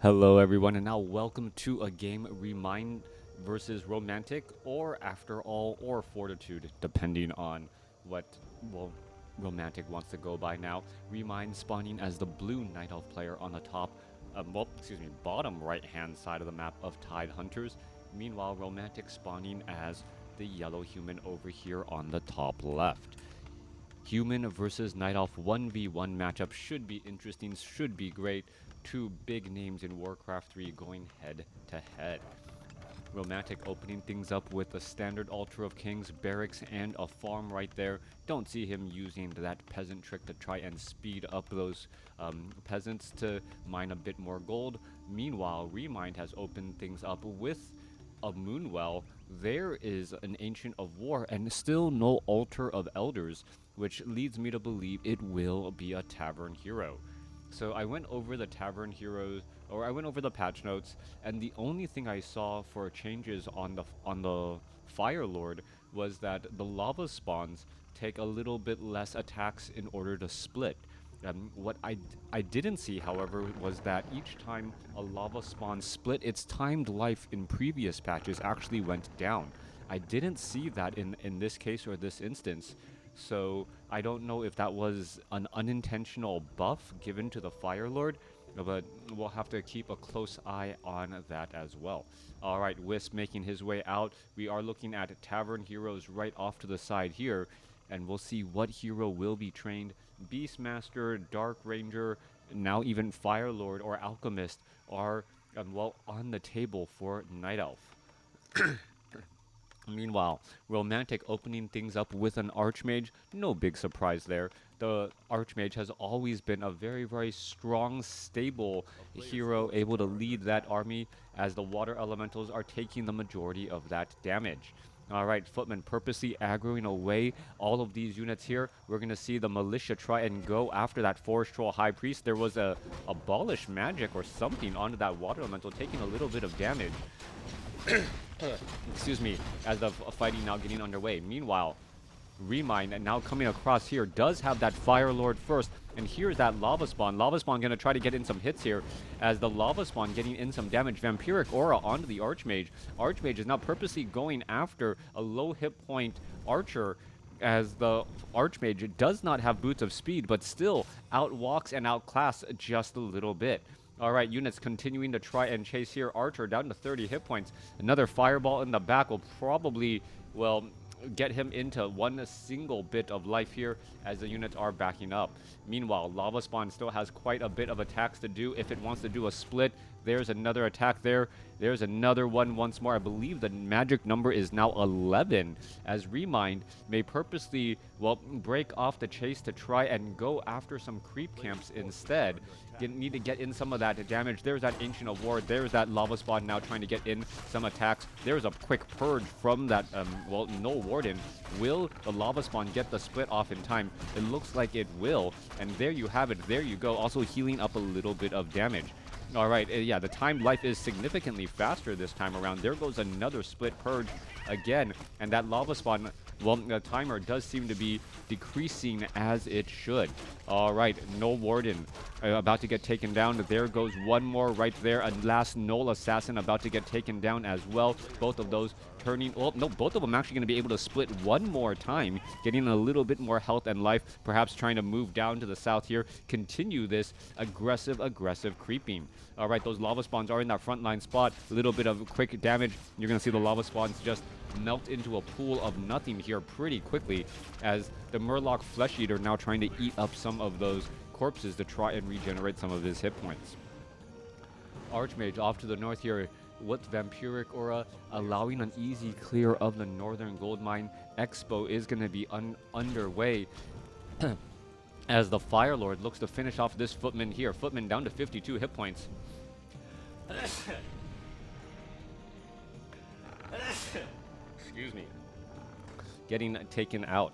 Hello everyone, and now welcome to a game ReMinD versus Romantic, or After All, or Fortitude, depending on what, well, Romantic wants to go by now. ReMinD spawning as the blue Night Elf player on the top, bottom right-hand side of the map of Tide Hunters. Meanwhile, Romantic spawning as the yellow human over here on the top left. Human versus Night Elf 1v1 matchup should be interesting, should be great. Two big names in WarCraft 3 going head to head. Romantic opening things up with a standard Altar of Kings, barracks, and a farm right there. Don't see him using that peasant trick to try and speed up those peasants to mine a bit more gold. Meanwhile, ReMinD has opened things up with a Moonwell. There is an Ancient of War and still no Altar of Elders, which leads me to believe it will be a Tavern Hero. So I went over the Tavern Heroes, or I went over the patch notes, and the only thing I saw for changes on the Fire Lord was that the lava spawns take a little bit less attacks in order to split. What I didn't see, however, was that each time a lava spawn split, its timed life in previous patches actually went down. I didn't see that in this case or this instance. So I don't know if that was an unintentional buff given to the Fire Lord, but we'll have to keep a close eye on that as well. Alright, Wisp making his way out. We are looking at Tavern Heroes right off to the side here, and we'll see what hero will be trained. Beastmaster, Dark Ranger, now even Fire Lord or Alchemist are, on the table for Night Elf. Meanwhile, Romantic opening things up with an Archmage, no big surprise there. The Archmage has always been a very, very strong, stable hero, able to lead that army as the Water Elementals are taking the majority of that damage. Alright, Footman purposely aggroing away all of these units here. We're going to see the Militia try and go after that Forest Troll High Priest. There was a abolish magic or something onto that Water Elemental, taking a little bit of damage. Excuse me, as the fighting now getting underway. Meanwhile, ReMinD now coming across here does have that Fire Lord first, and here's that Lava Spawn. Lava Spawn gonna try to get in some hits here, as the Lava Spawn getting in some damage. Vampiric Aura onto the Archmage. Archmage is now purposely going after a low hit point Archer, as the Archmage does not have Boots of Speed, but still outwalks and outclass just a little bit. Alright, units continuing to try and chase here. Archer down to 30 hit points. Another Fireball in the back will probably, well, get him into one single bit of life here as the units are backing up. Meanwhile, Lava Spawn still has quite a bit of attacks to do if it wants to do a split. There's another attack there. There's another one once more. I believe the magic number is now 11, as ReMinD may purposely, well, break off the chase to try and go after some creep camps instead. Need to get in some of that damage. There's that Ancient of War. There's that Lava Spawn now trying to get in some attacks. There's a quick purge from that, no Warden. Will the Lava Spawn get the split off in time? It looks like it will. And there you have it. There you go. Also healing up a little bit of damage. Alright, yeah, the timed life is significantly faster this time around. There goes another split purge again. And that Lava Spawn, well, the timer does seem to be decreasing as it should. Alright, no Warden about to get taken down. There goes one more right there. A last Null Assassin about to get taken down as well. Both of those turning, well, no, both of them actually going to be able to split one more time, getting a little bit more health and life, perhaps trying to move down to the south here, continue this aggressive creeping. Alright, those Lava Spawns are in that frontline spot. A little bit of quick damage. You're going to see the Lava Spawns just melt into a pool of nothing here pretty quickly, as the Murloc Flesh Eater now trying to eat up some of those corpses to try and regenerate some of his hit points. Archmage off to the north here with Vampiric Aura, allowing an easy clear of the northern gold mine. Expo is going to be underway as the Fire Lord looks to finish off this Footman here. Footman down to 52 hit points. Excuse me. Getting taken out.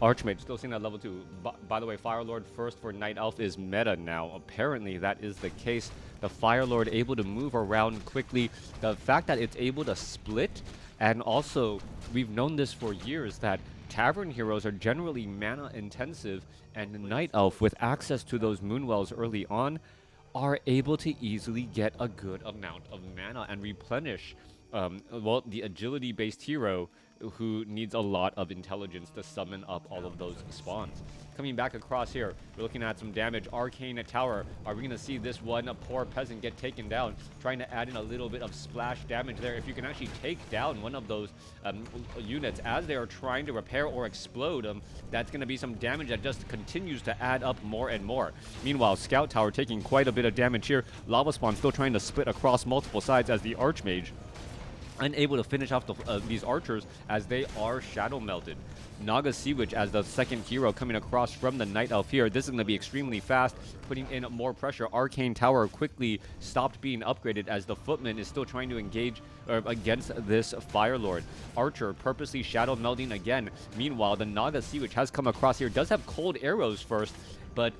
Archmage still seeing that level 2. By the way, Fire Lord first for Night Elf is meta now. Apparently that is the case. The Fire Lord able to move around quickly. The fact that it's able to split, and also we've known this for years, that Tavern Heroes are generally mana intensive, and Night Elf with access to those Moonwells early on are able to easily get a good amount of mana and replenish, well, the agility-based hero who needs a lot of intelligence to summon up all of those spawns. Coming back across here, we're looking at some damage. Arcane Tower. Are we going to see this one, a poor peasant, get taken down? Trying to add in a little bit of splash damage there. If you can actually take down one of those units as they are trying to repair or explode them, that's going to be some damage that just continues to add up more and more. Meanwhile, Scout Tower taking quite a bit of damage here. Lava Spawn still trying to split across multiple sides as the Archmage unable to finish off these archers as they are shadow melted. Naga Sea Witch as the second hero coming across from the Night Elf here. This is going to be extremely fast, putting in more pressure. Arcane Tower quickly stopped being upgraded as the Footman is still trying to engage against this Fire Lord. Archer purposely shadow melting again. Meanwhile, the Naga Sea Witch has come across here. Does have cold arrows first, but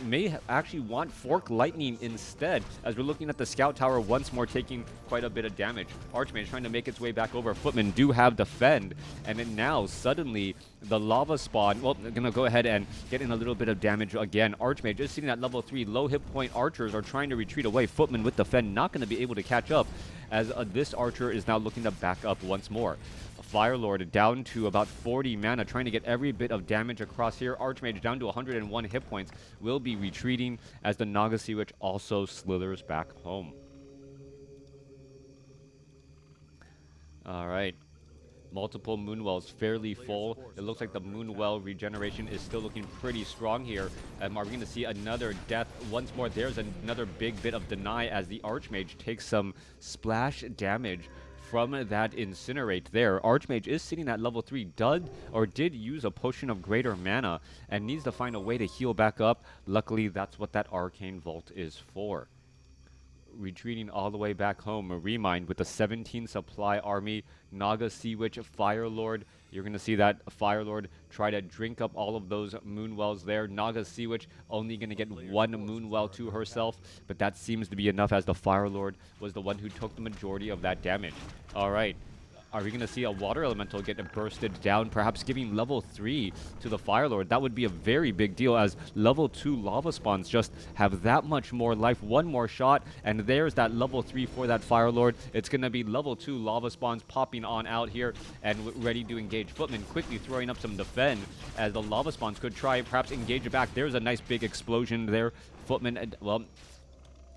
may actually want Fork Lightning instead, as we're looking at the Scout Tower once more taking quite a bit of damage. Archmage trying to make its way back over. Footmen do have Defend, and then now suddenly the Lava Spawn, well, they're going to go ahead and get in a little bit of damage again. Archmage is sitting at level 3. Low hit point archers are trying to retreat away. Footmen with Defend not going to be able to catch up, as this archer is now looking to back up once more. Fire Lord down to about 40 mana, trying to get every bit of damage across here. Archmage down to 101 hit points, will be retreating as the Naga Sea Witch also slithers back home. All right. Multiple Moonwells fairly full. It looks like the Moonwell regeneration is still looking pretty strong here. Are we going to see another death once more? There's another big bit of deny as the Archmage takes some splash damage from that Incinerate there. Archmage is sitting at level 3, did use a potion of greater mana and needs to find a way to heal back up. Luckily, that's what that Arcane Vault is for. Retreating all the way back home, ReMinD with the 17 supply army. Naga Sea Witch, Fire Lord. You're going to see that Fire Lord try to drink up all of those Moonwells there. Naga Sea Witch only going to get one Moonwell to herself, but that seems to be enough as the Fire Lord was the one who took the majority of that damage. All right. Are we going to see a Water Elemental get bursted down, perhaps giving level 3 to the Fire Lord? That would be a very big deal, as level 2 Lava Spawns just have that much more life. One more shot, and there's that level 3 for that Fire Lord. It's going to be level 2 Lava Spawns popping on out here and ready to engage. Footman quickly throwing up some Defend, as the Lava Spawns could try perhaps engage it back. There's a nice big explosion there. Footman, well,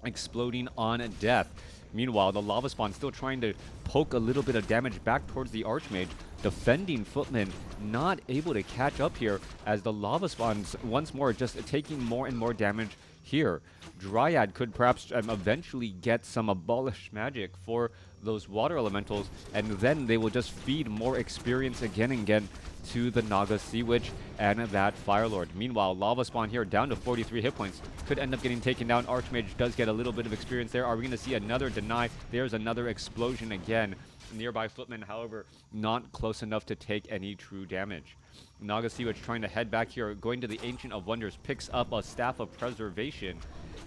exploding on death. Meanwhile, the Lava Spawn still trying to poke a little bit of damage back towards the Archmage. Defending Footman not able to catch up here, as the Lava Spawns once more just taking more and more damage here. Dryad could perhaps eventually get some Abolish Magic for those Water Elementals, and then they will just feed more experience again and again to the Naga Sea Witch and that Fire Lord. Meanwhile, Lava Spawn here down to 43 hit points. Could end up getting taken down. Archmage does get a little bit of experience there. Are we going to see another deny? There's another explosion again. Nearby Footman, however, not close enough to take any true damage. Naga Sea Witch trying to head back here, going to the Ancient of Wonders, picks up a Staff of Preservation.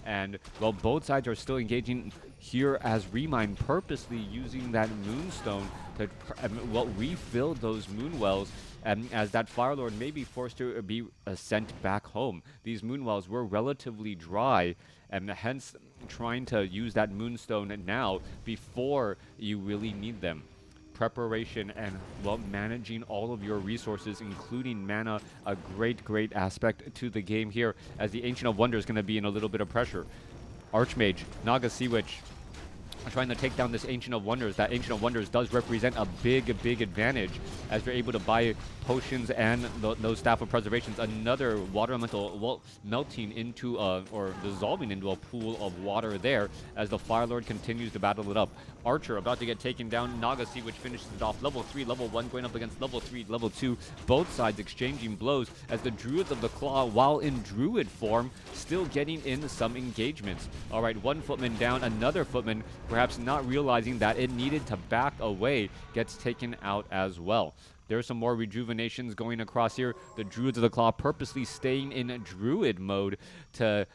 And, well, both sides are still engaging here as ReMinD purposely using that Moonstone to, well, refill those Moonwells, as that Fire Lord may be forced to be sent back home. These Moonwells were relatively dry, and hence trying to use that Moonstone now before you really need them. Preparation and, well, managing all of your resources, including mana, a great aspect to the game here, as the Ancient of Wonder is going to be in a little bit of pressure. Archmage, Naga Sea Witch trying to take down this Ancient of Wonders. That Ancient of Wonders does represent a big advantage, as you're able to buy potions and those Staff of Preservations. Another Water Elemental, well, melting into or dissolving into a pool of water there, as the Fire Lord continues to battle it up. Archer about to get taken down. Naga Sea Witch finishes it off. Level 3, level 1 going up against level 3, level 2. Both sides exchanging blows, as the Druids of the Claw, while in Druid form, still getting in some engagements. All right, one Footman down. Another Footman, perhaps not realizing that it needed to back away, gets taken out as well. There's some more rejuvenations going across here. The Druids of the Claw purposely staying in Druid mode to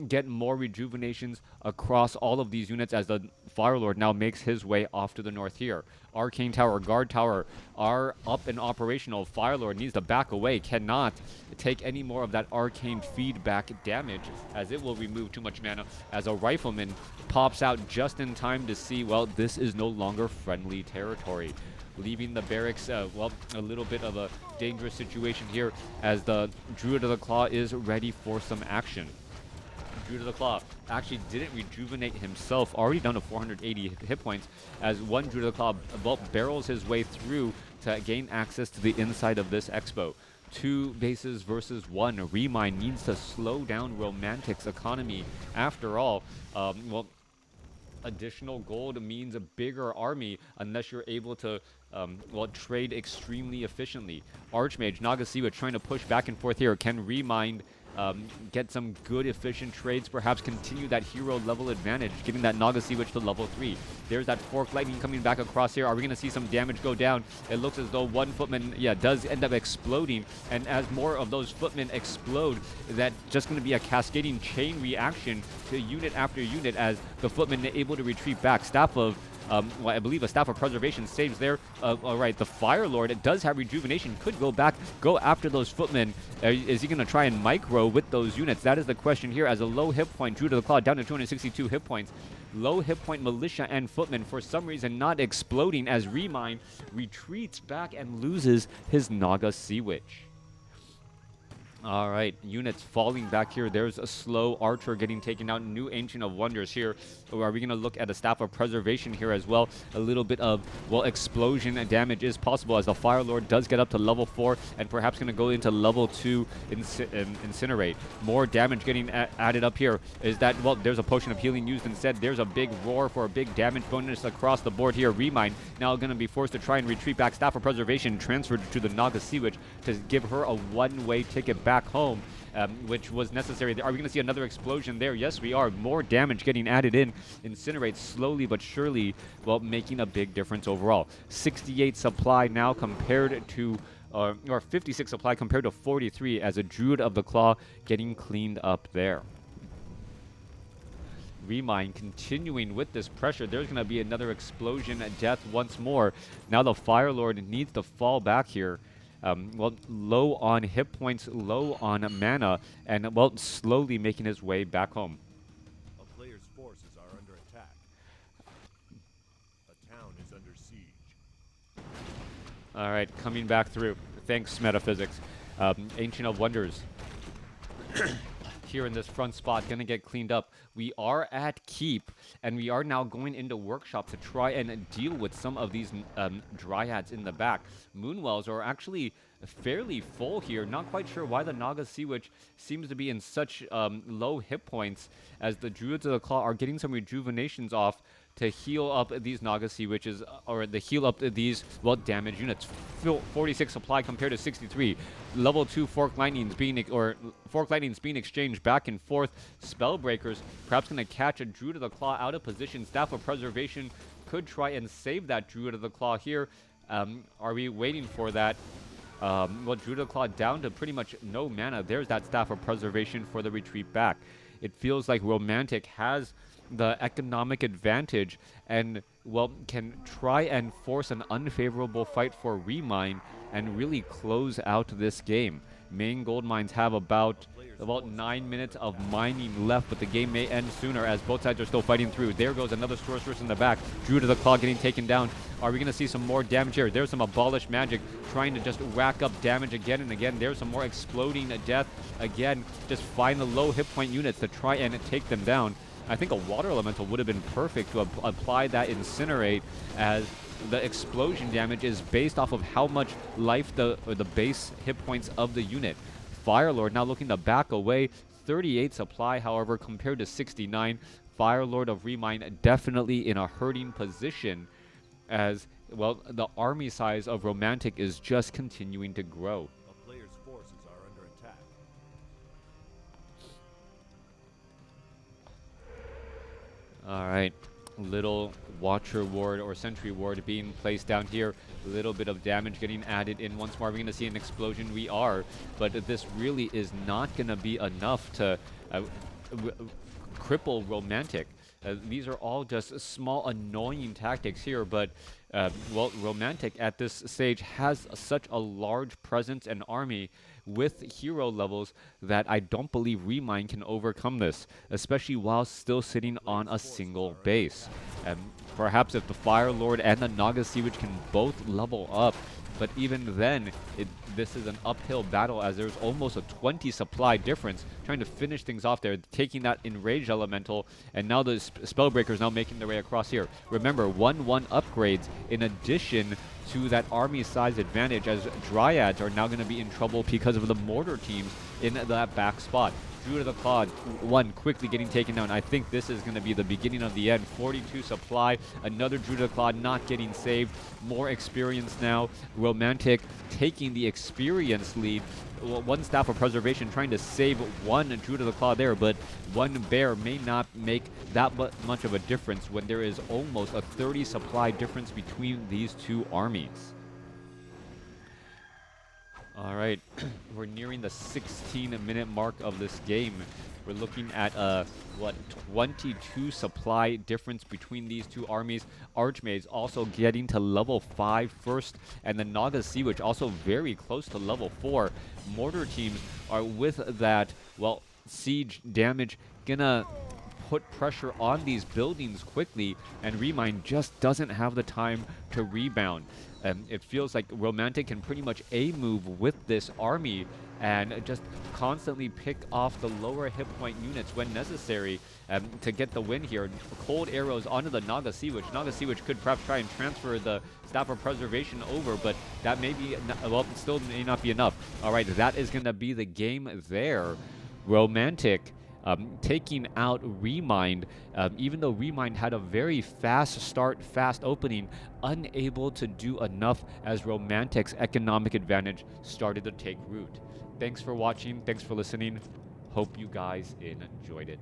get more rejuvenations across all of these units as the Fire Lord now makes his way off to the north here. Arcane Tower, Guard Tower are up and operational. Fire Lord needs to back away, cannot take any more of that arcane feedback damage as it will remove too much mana as a Rifleman pops out just in time to see, well, this is no longer friendly territory. Leaving the barracks, well, a little bit of a dangerous situation here as the Druid of the Claw is ready for some action. Druid of the Claw actually didn't rejuvenate himself, already down to 480 hit points, as one Druid of the Claw barrels his way through to gain access to the inside of this expo. 2 bases versus 1. ReMinD needs to slow down Romantic's economy. After all, well, additional gold means a bigger army unless you're able to well, trade extremely efficiently. Archmage, Nagasiwa trying to push back and forth here. Can ReMinD get some good efficient trades, perhaps continue that hero level advantage, getting that Nagasiwa to level 3. There's that Fork Lightning coming back across here. Are we going to see some damage go down? It looks as though one Footman, yeah, does end up exploding, and as more of those Footmen explode, that's just going to be a cascading chain reaction to unit after unit as the Footman able to retreat back. Staff of well, I believe a Staff of Preservation saves there. All right, the Fire Lord, it does have rejuvenation, could go back, go after those Footmen. Is he going to try and micro with those units? That is the question here as a low hit point. Druid of the Claw down to 262 hit points. Low hit point Militia and Footmen for some reason not exploding as ReMinD retreats back and loses his Naga Sea Witch. All right, units falling back here. There's a slow Archer getting taken out. New Ancient of Wonders here. Or are we going to look at a Staff of Preservation here as well? A little bit of, well, explosion damage is possible as the Fire Lord does get up to level 4 and perhaps going to go into level 2 Incinerate. More damage getting added up here. Is that, well, there's a Potion of Healing used instead. There's a big roar for a big damage bonus across the board here. ReMinD now going to be forced to try and retreat back. Staff of Preservation transferred to the Naga Sea Witch to give her a one-way ticket back home, which was necessary. Are we going to see another explosion there? Yes, we are. More damage getting added in. Incinerate slowly but surely, well, making a big difference overall. 68 supply now compared to, or 56 supply compared to 43 as a Druid of the Claw getting cleaned up there. ReMinD continuing with this pressure. There's going to be another explosion at death once more. Now the Fire Lord needs to fall back here. Well, low on hit points, low on mana, and, well, slowly making his way back home. A player's forces are under attack. A town is under siege. All right, coming back through. Thanks, Metaphysics. Ancient of Wonders. Here in this front spot, gonna get cleaned up. We are at Keep, and we are now going into Workshop to try and deal with some of these Dryads in the back. Moonwells are actually fairly full here. Not quite sure why the Naga Sea Witch seems to be in such low hit points as the Druids of the Claw are getting some rejuvenations off to heal up these Naga Sea Witches, or to heal up these, well, damaged units. 46 supply compared to 63. Level 2 Fork Lightnings being exchanged back and forth. Spellbreakers perhaps going to catch a Druid of the Claw out of position. Staff of Preservation could try and save that Druid of the Claw here. Are we waiting for that? Well, Druid of the Claw down to pretty much no mana. There's that Staff of Preservation for the retreat back. It feels like Romantic has the economic advantage and, well, can try and force an unfavorable fight for ReMinD and really close out this game. Main gold mines have about 9 minutes of mining left, but the game may end sooner as both sides are still fighting through. There goes another sorceress in the back. Druid of the Claw getting taken down. Are we going to see some more damage here? There's some Abolish Magic trying to just rack up damage again and again. There's some more exploding death. Again, just find the low hit point units to try and take them down. I think a Water Elemental would have been perfect to apply that Incinerate, as the explosion damage is based off of how much life the base hit points of the unit. Fire Lord now looking to back away. 38 supply, however, compared to 69. Fire Lord of ReMinD definitely in a hurting position as, well, the army size of Romantic is just continuing to grow. A player's forces are under attack. All right. Little Watcher Ward or Sentry Ward being placed down here. A little bit of damage getting added in once more. We're going to see an explosion. We are. But this really is not going to be enough to cripple Romantic. These are all just small annoying tactics here, but well, Romantic at this stage has such a large presence and army with hero levels that I don't believe ReMinD can overcome this, especially while still sitting on a single base. Perhaps if the Fire Lord and the Naga Sea Witch can both level up, but even then, this is an uphill battle as there's almost a 20 supply difference. Trying to finish things off there, taking that Enraged Elemental, and now the Spellbreakers now making their way across here. Remember, 1-1 upgrades in addition to that army size advantage, as Dryads are now going to be in trouble because of the Mortar teams in that back spot. Druid of the Claw, one quickly getting taken down. I think this is going to be the beginning of the end. 42 supply, another Druid of the Claw not getting saved. More experience now. Romantic taking the experience lead. One Staff of Preservation trying to save one Druid of the Claw there, but one Bear may not make that much of a difference when there is almost a 30 supply difference between these two armies. All right, we're nearing the 16-minute mark of this game. We're looking at what, 22 supply difference between these two armies. Archmage also getting to level 5 first, and the Naga Sea Witch also very close to level 4. Mortar teams are with that, well, siege damage gonna put pressure on these buildings quickly, and ReMinD just doesn't have the time to rebound. It feels like Romantic can pretty much A-move with this army and just constantly pick off the lower hit point units when necessary to get the win here. Cold arrows onto the Naga Sea Witch. Naga Sea Witch could perhaps try and transfer the Staff of Preservation over, but that may be, well, still may not be enough. All right, that is going to be the game there. Romantic taking out ReMinD, even though ReMinD had a very fast start, fast opening, unable to do enough as Romantic's economic advantage started to take root. Thanks for watching. Thanks for listening. Hope you guys enjoyed it.